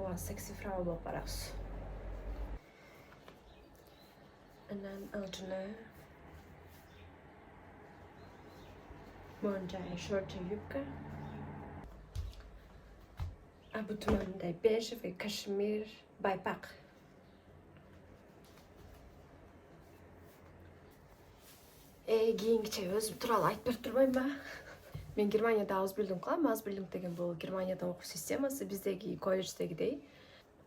окууга секси фрау болуп барабыз. Анан алтына монжай шорт юбка. А бутун мындай бежевый кашмир байпак. Кийингиче өзүм тууралуу айтып берип турбайм ба? Мен Германияда Ausbildung кылам. Ausbildung деген бул Германияда окуу системасы, биздеги колледждегидей.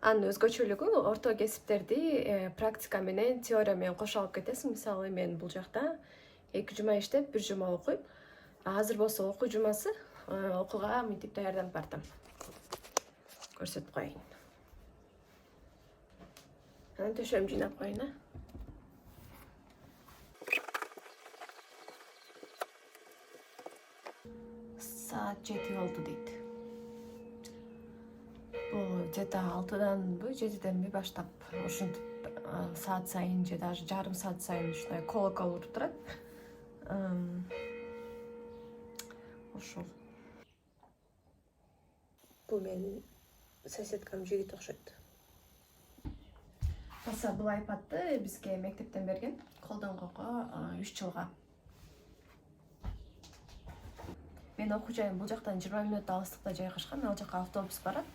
Анын өзгөчөлүгү орто кесиптерди практика менен теория менен кошо алып кетесиң. Мисалы мен бул жакта 2 жума иштеп, 1 жума окуйм. Азыр болсо окуу жумасы окууга мынтип даярданып бардым. Көрсөтүп коеюн. Анан төшөм жыйнап коеюн, Saat 7 oldu deydi. Bu где-то 6'danбы, 7'денби баштап ушинтип saat сайын же даже жарым saat сайын ушундай колокол уруп турат. Ошол. Бул менин соседкам жигит окшойт. Баса бул iPad'ты бизге мектептен берген, колдонгонго 3 жылга. Мен окуу жайым бул жактан 20 мүнөт алыстыкта жайгашкан. Ал жака автобус барат.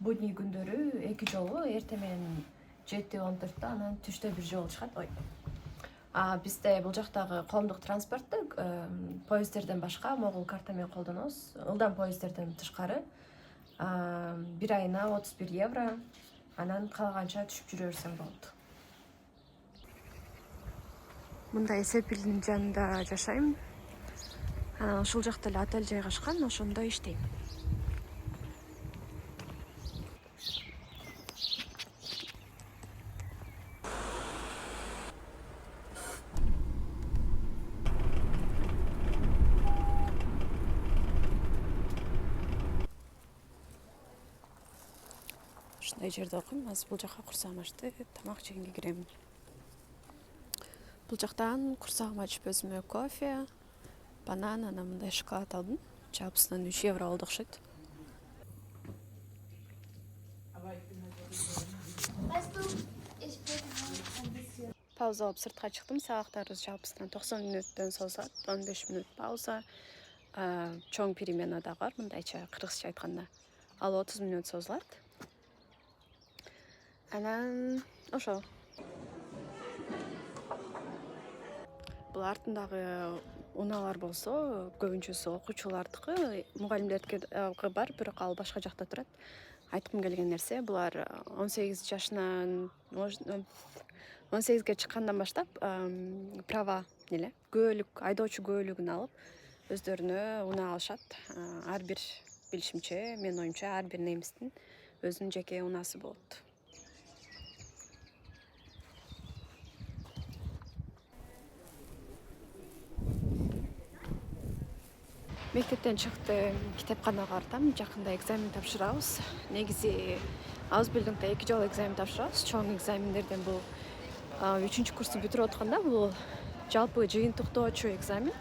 Будний күндөрү 2 жолу, эртең менен 7:14, анан түштө 1 жолу чыгат. Бизде бул жактагы коомдук транспортты поезддерден башка могул карта менен колдонобуз. Ылдам поезддерден тышкары 1 айына 31 евро. Анан калганча түшүп жүрө берсең болот. Мындай эсепилдин жанында жашайм. Ушул жакта эле отель жайгашкан, ошондо иштейм. Ушундай жерде окуйм. Азыр бул жака курсагым ачты, тамак жегенге кирем. Бул жактан курсагым ачып өзүмө кофе, банан, анан мындай шоколад алдым. Жалпысынан 3 евро болду окшойт. Пауза алып сыртка чыктым. Сааттарыбыз жалпысынан 90 мүнөттөн созулат. 15 мүнөт пауза. Чоң перемена да бар, мындайча кыргызча айтканда. Ал 30 мүнөт созулат. Анан ошол. Бул артындагы унаалар болсо, көбүнчөсү окуучулардыкы, мугалимдердики бар, бирок ал башка жакта турат. Айткым келген нерсе, булар 18 жашынан 18ге чыккандан баштап права күбөлүк, айдоочу күбөлүгүн алып, өздөрүнө унаа алышат. Ар бир билишимче, менин оюмча, ар бир немистин өзүнүн жеке унаасы болот. Мектептен чыктым, китепканага бардым. Жакында экзамен тапшырабыз. Негизи Ausbildungда 2 жолу экзамен тапшырабыз. Чоң экзамендерден бул 3 курсту бүтүрүп атканда бул жалпы жыйынтыктоочу экзамен.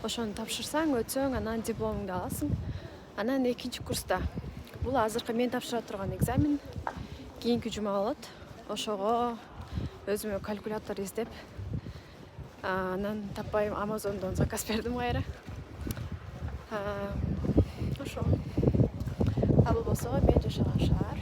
Ошону тапшырсаң, өтсөң, анан дипломуңду аласың. Анан 2 курста бул азыркы мен тапшыра турган экзамен кийинки жума болот. Ошого өзүмө калькулятор издеп, анан таппайм, Amazon'дон заказ бердим кайра. Ошол. Бул болсо мен жашаган шаар.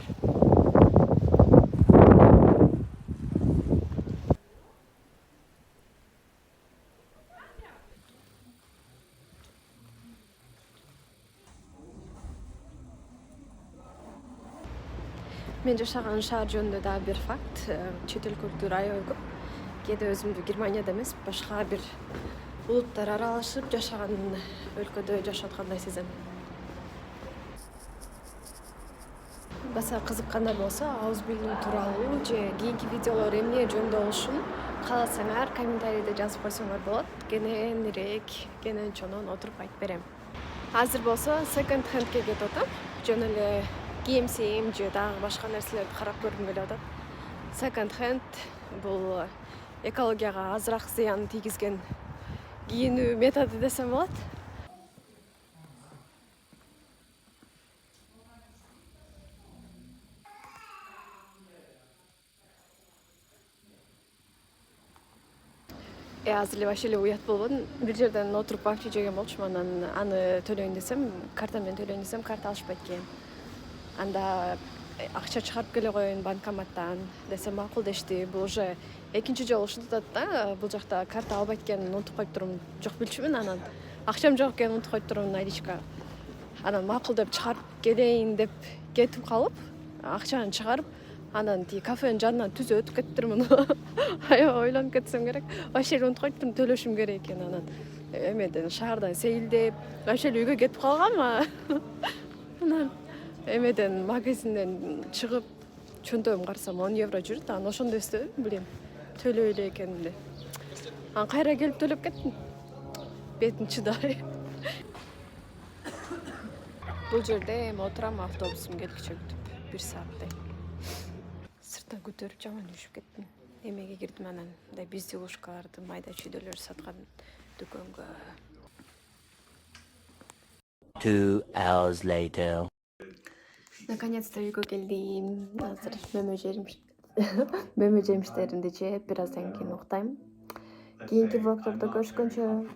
Мен жашаган шаар жөнүндө да бир факт. Чет өлкөлүктөр аябай көп. Кээде өзүмдү Германияда эмес, башка бир улуттар аралашып жашаган өлкөдө жашап аткандай сезем. Баса кызыккандар болсо, Ausbildung тууралуу же кийинки видеолор эмне жөнүндө болушун кааласаңар, комментарийде жазып койсоңор болот. Кененирээк, кенен чонон отуруп айтып берем. Азыр болсо second handке кетип атам. Жөн эле кийим же дагы башка нерселерди карап көргүм келип атат. Second hand бул экологияга азыраак зыян тийгизген кийинүү методу десем болот. Азыр эле вообще эле уят болгон. Бир жерден отуруп вообще жеген болчумун. Анан аны төлөйүн десем, карта менен төлөйүн десем, карта алышпайт экен. Анда акча чыгарып келе коеюн банкоматтан десем макул дешти. Бул уже экинчи жолу ушинтип атат да. Бул жакта карта албайт экенин унутуп коюп турмун. Жок билчүмүн анан. Акчам жок экенин унутуп коюп турмун наличка. Анан макул деп чыгарып келейин деп кетип калып, акчаны чыгарып, анан тиги кафенин жанынан түзөп өтүп кетиптирмин. Аябай ойлонуп кетсем керек. Вообще эле унутуп коюптурмун, төлөшүм керек экен анан. Эмеден шаардан сейилдеп, вообще эле үйгө кетип калганмы? Анан эмеден магазинден чыгып чөнтөгүмдү карасам 10 евро жүрүт. Анан ошондо эстебедим, билем. Төлөй эле экенимди. Анан кайра келип төлөп кеттим. Бетим чыдай. Бул жерде эми отурам, автобусум келгиче күтүп 1 сааттай. Сырттан көтөрүп жаман үшүп кеттим. Эмеге кирдим, анан мындай безделушкаларды, майда чүйдөлөр саткан дүкөнгө. 2 hours later. Наконец-то үйгө келдим. Азыр мөмө жемиштеримди жеп, бир аздан кийин уктайм. Кийинки влогдордо көрүшкөнчө